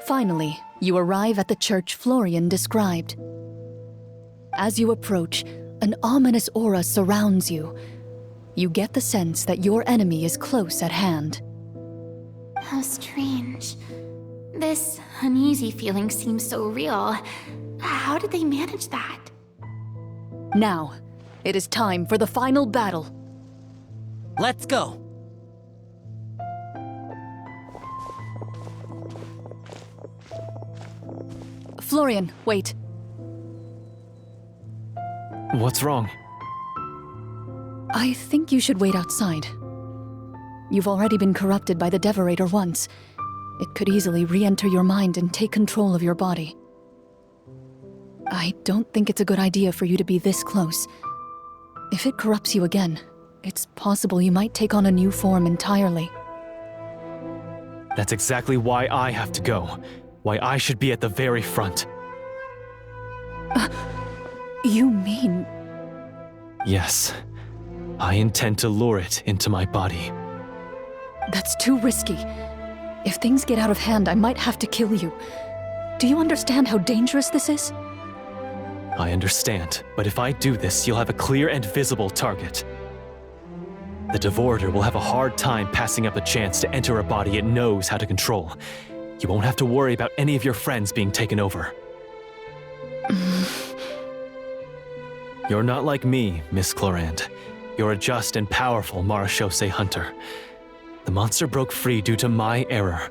Finally, you arrive at the church Florian described. As you approach, an ominous aura surrounds you. You get the sense that your enemy is close at hand. How strange. This uneasy feeling seems so real. How did they manage that? Now, it is time for the final battle. Let's go! Florian, wait. What's wrong? I think you should wait outside. You've already been corrupted by the Devorator once. It could easily re-enter your mind and take control of your body. I don't think it's a good idea for you to be this close. If it corrupts you again, it's possible you might take on a new form entirely. That's exactly why I have to go. Why I should be at the very front. You mean... Yes. I intend to lure it into my body. That's too risky. If things get out of hand, I might have to kill you. Do you understand how dangerous this is? I understand, but if I do this, you'll have a clear and visible target. The Devorator will have a hard time passing up a chance to enter a body it knows how to control. You won't have to worry about any of your friends being taken over. You're not like me, Miss Clorinde. You're a just and powerful Marachaussee Hunter. The monster broke free due to my error.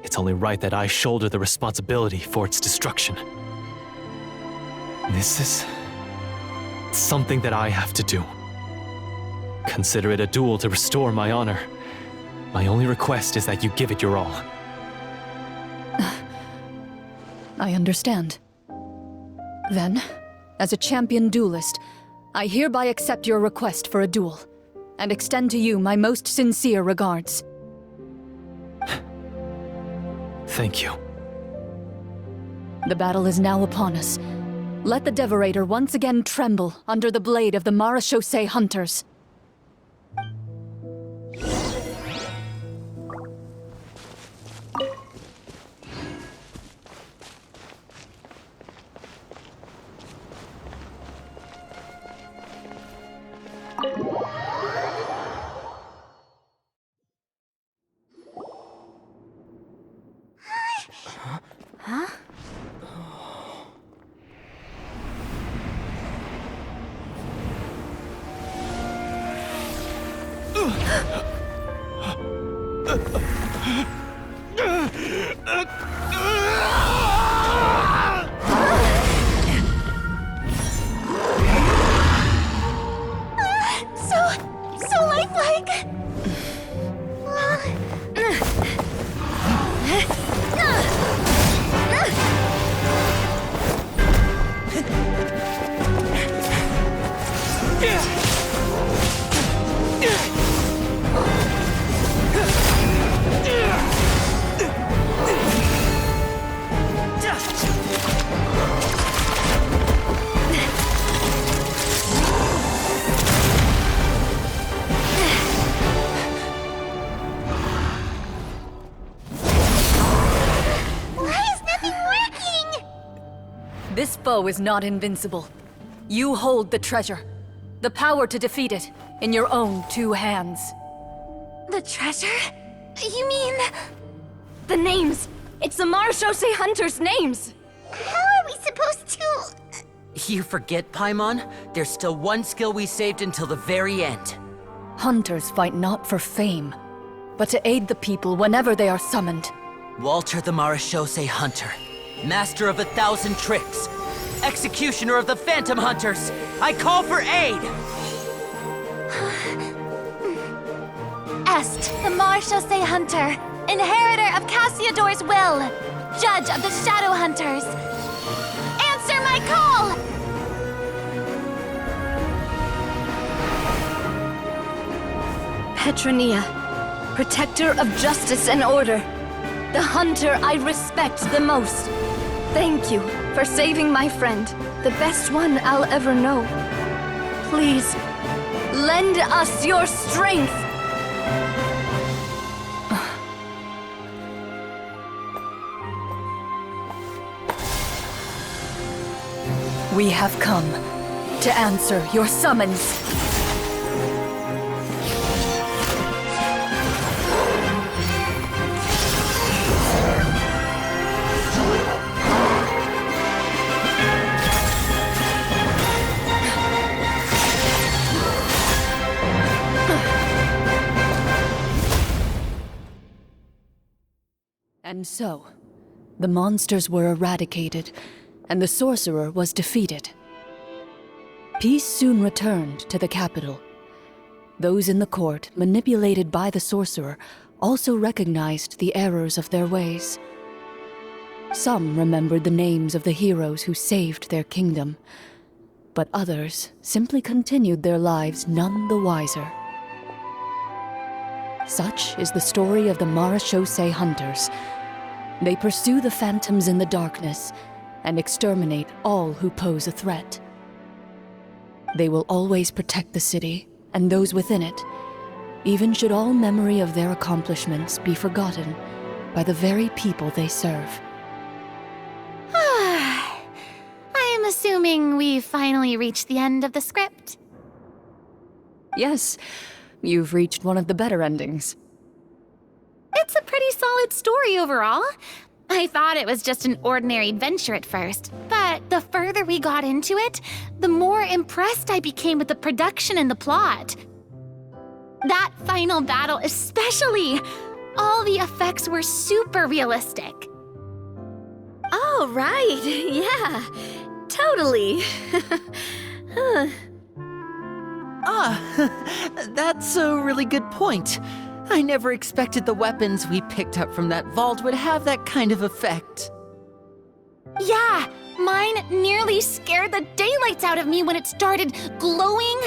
It's only right that I shoulder the responsibility for its destruction. This is something that I have to do. Consider it a duel to restore my honor. My only request is that you give it your all. I understand. Then, as a champion duelist, I hereby accept your request for a duel, and extend to you my most sincere regards. Thank you. The battle is now upon us. Let the Devorator once again tremble under the blade of the Marachaussee Hunters. Huh? So lifelike. This foe is not invincible. You hold the treasure, the power to defeat it, in your own two hands. The treasure? You mean... The names! It's the Marachaussee Hunters' names! How are we supposed to... You forget, Paimon? There's still one skill we saved until the very end. Hunters fight not for fame, but to aid the people whenever they are summoned. Walter the Marachaussee Hunter, master of 1,000 tricks, executioner of the Phantom Hunters, I call for aid! Est, the Marachaussee Hunter, inheritor of Cassiodor's will, judge of the Shadow Hunters. Answer my call! Petronia, protector of justice and order. The hunter I respect the most. Thank you for saving my friend, the best one I'll ever know. Please, lend us your strength! We have come to answer your summons. And so, the monsters were eradicated, and the sorcerer was defeated. Peace soon returned to the capital. Those in the court, manipulated by the sorcerer, also recognized the errors of their ways. Some remembered the names of the heroes who saved their kingdom, but others simply continued their lives none the wiser. Such is the story of the Marachaussee Hunters. They pursue the phantoms in the darkness and exterminate all who pose a threat. They will always protect the city and those within it, even should all memory of their accomplishments be forgotten by the very people they serve. I am assuming we've finally reached the end of the script. Yes, you've reached one of the better endings. It's a pretty solid story overall. I thought it was just an ordinary adventure at first, but the further we got into it, the more impressed I became with the production and the plot. That final battle especially! All the effects were super realistic. Oh, right. Yeah, totally. That's a really good point. I never expected the weapons we picked up from that vault would have that kind of effect. Yeah, mine nearly scared the daylights out of me when it started glowing.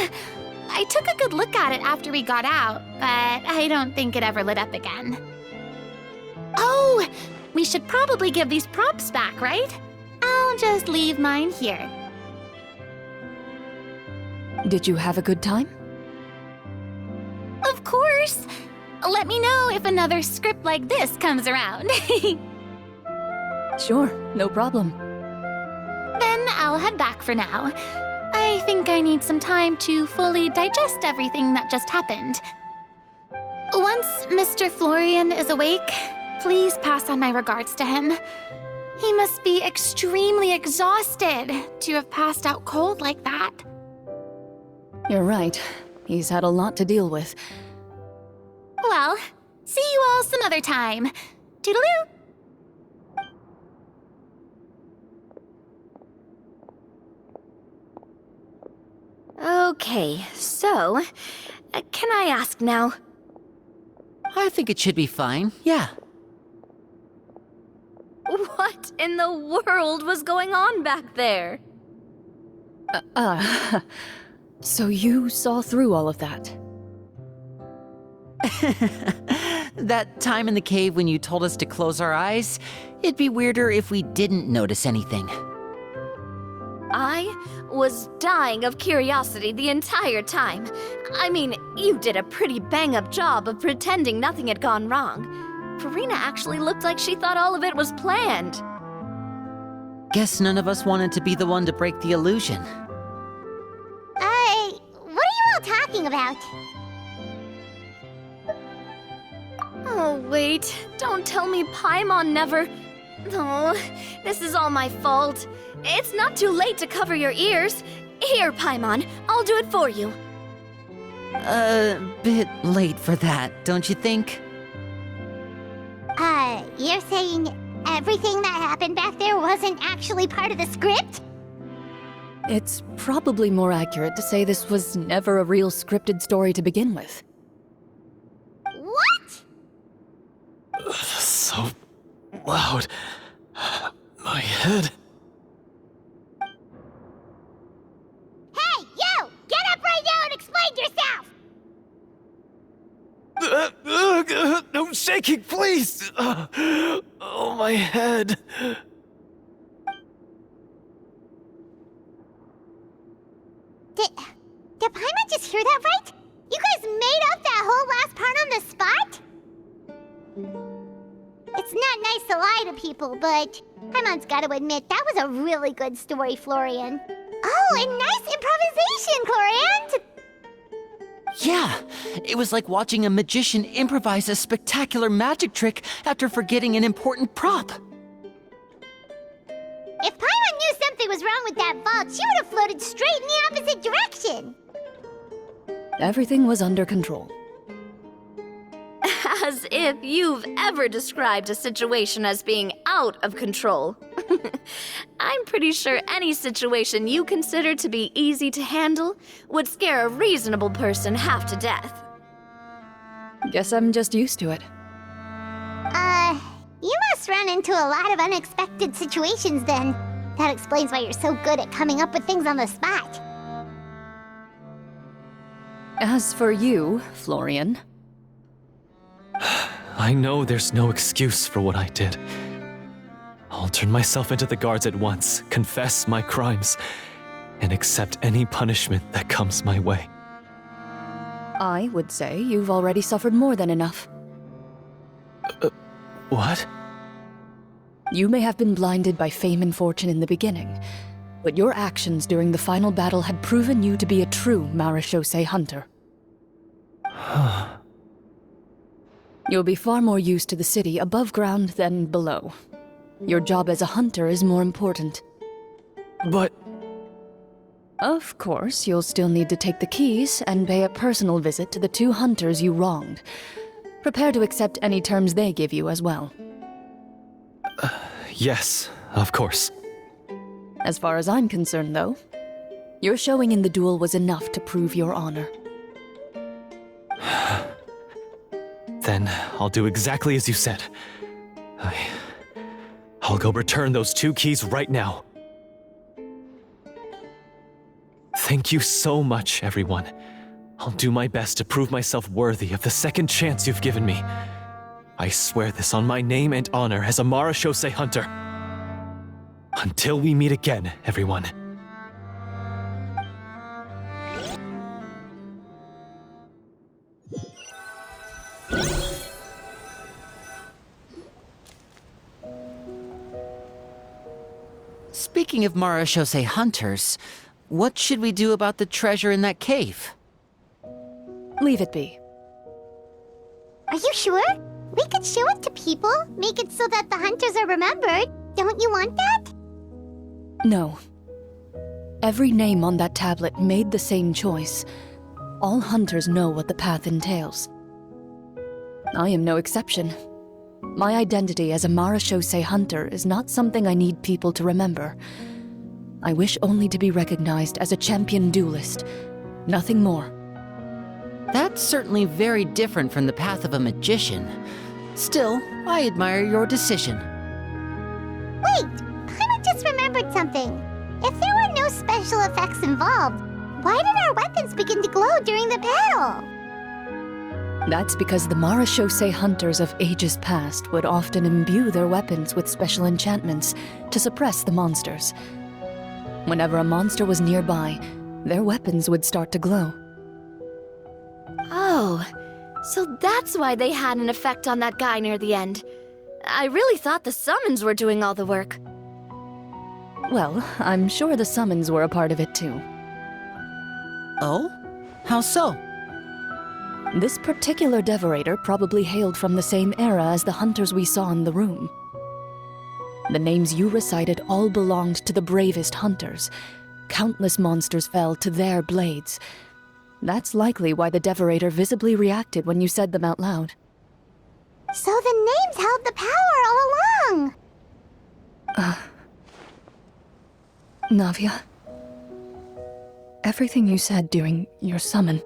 I took a good look at it after we got out, but I don't think it ever lit up again. Oh, we should probably give these props back, right? I'll just leave mine here. Did you have a good time? Of course! Let me know if another script like this comes around. Sure, no problem. Then I'll head back for now. I think I need some time to fully digest everything that just happened. Once Mr. Florian is awake, please pass on my regards to him. He must be extremely exhausted to have passed out cold like that. You're right. He's had a lot to deal with. Well, see you all some other time. Toodaloo! Okay, so, can I ask now? I think it should be fine, yeah. What in the world was going on back there? So you saw through all of that? That time in the cave when you told us to close our eyes, it'd be weirder if we didn't notice anything. I was dying of curiosity the entire time. I mean, you did a pretty bang-up job of pretending nothing had gone wrong. Farina actually looked like she thought all of it was planned. Guess none of us wanted to be the one to break the illusion. What are you all talking about? Oh, wait. Don't tell me Paimon never... Oh, this is all my fault. It's not too late to cover your ears. Here, Paimon, I'll do it for you. Bit late for that, don't you think? You're saying everything that happened back there wasn't actually part of the script? It's probably more accurate to say this was never a real scripted story to begin with. What? So loud. My head. Hey, you! Get up right now and explain yourself! No shaking, please! Oh, my head. Did Paimon just hear that right? You guys made up that whole last part on the spot? It's not nice to lie to people, but Paimon's gotta admit, that was a really good story, Florian. Oh, and nice improvisation, Clorinde! Yeah, it was like watching a magician improvise a spectacular magic trick after forgetting an important prop. If Paimon knew something was wrong with that vault, she would have floated straight in the opposite direction. Everything was under control. As if you've ever described a situation as being out of control. I'm pretty sure any situation you consider to be easy to handle would scare a reasonable person half to death. Guess I'm just used to it. You must run into a lot of unexpected situations then. That explains why you're so good at coming up with things on the spot. As for you, Florian, I know there's no excuse for what I did. I'll turn myself into the guards at once, confess my crimes, and accept any punishment that comes my way. I would say you've already suffered more than enough. What? You may have been blinded by fame and fortune in the beginning, but your actions during the final battle had proven you to be a true Marachaussee Hunter. You'll be far more used to the city above ground than below. Your job as a hunter is more important. But... Of course, you'll still need to take the keys and pay a personal visit to the 2 hunters you wronged. Prepare to accept any terms they give you as well. Yes, of course. As far as I'm concerned, though, your showing in the duel was enough to prove your honor. Then I'll do exactly as you said. I'll go return those 2 keys right now. Thank you so much, everyone. I'll do my best to prove myself worthy of the second chance you've given me. I swear this on my name and honor as a Marachaussee Hunter. Until we meet again, everyone. Speaking of Marachaussee Hunters, what should we do about the treasure in that cave? Leave it be. Are you sure? We could show it to people, make it so that the hunters are remembered. Don't you want that? No. Every name on that tablet made the same choice. All hunters know what the path entails. I am no exception. My identity as a Marachaussee Hunter is not something I need people to remember. I wish only to be recognized as a champion duelist, nothing more. That's certainly very different from the path of a magician. Still, I admire your decision. Wait! I just remembered something. If there were no special effects involved, why did our weapons begin to glow during the battle? That's because the Marachaussee Hunters of ages past would often imbue their weapons with special enchantments to suppress the monsters. Whenever a monster was nearby, their weapons would start to glow. Oh, so that's why they had an effect on that guy near the end. I really thought the summons were doing all the work. Well, I'm sure the summons were a part of it too. Oh? How so? This particular devorator probably hailed from the same era as the hunters we saw in the room. The names you recited all belonged to the bravest hunters. Countless monsters fell to their blades. That's likely why the devorator visibly reacted when you said them out loud. So the names held the power all along! Navia, everything you said during your summon.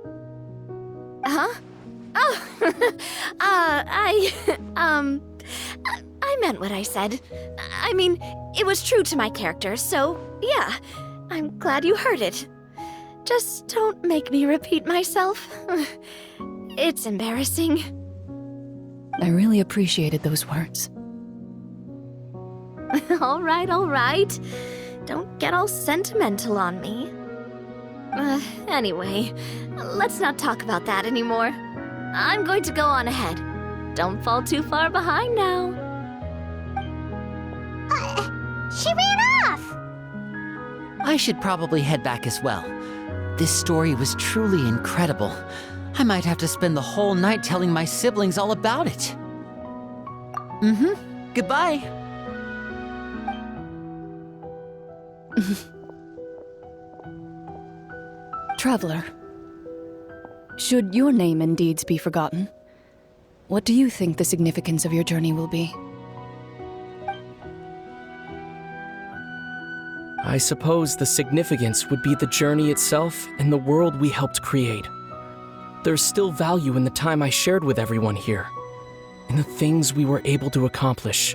Huh? Oh, I meant what I said. I mean, it was true to my character, so yeah, I'm glad you heard it. Just don't make me repeat myself. It's embarrassing. I really appreciated those words. All right. Don't get all sentimental on me. Anyway, let's not talk about that anymore. I'm going to go on ahead. Don't fall too far behind now. She ran off! I should probably head back as well. This story was truly incredible. I might have to spend the whole night telling my siblings all about it. Goodbye. Traveler, should your name and deeds be forgotten, what do you think the significance of your journey will be? I suppose the significance would be the journey itself and the world we helped create. There's still value in the time I shared with everyone here, in the things we were able to accomplish,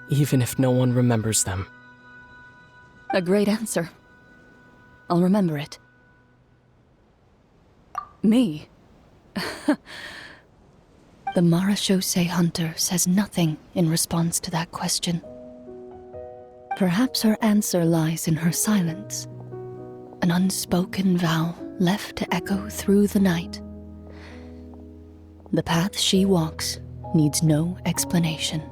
even if no one remembers them. A great answer. I'll remember it. Me? The Marachaussee Hunter says nothing in response to that question. Perhaps her answer lies in her silence, an unspoken vow left to echo through the night. The path she walks needs no explanation.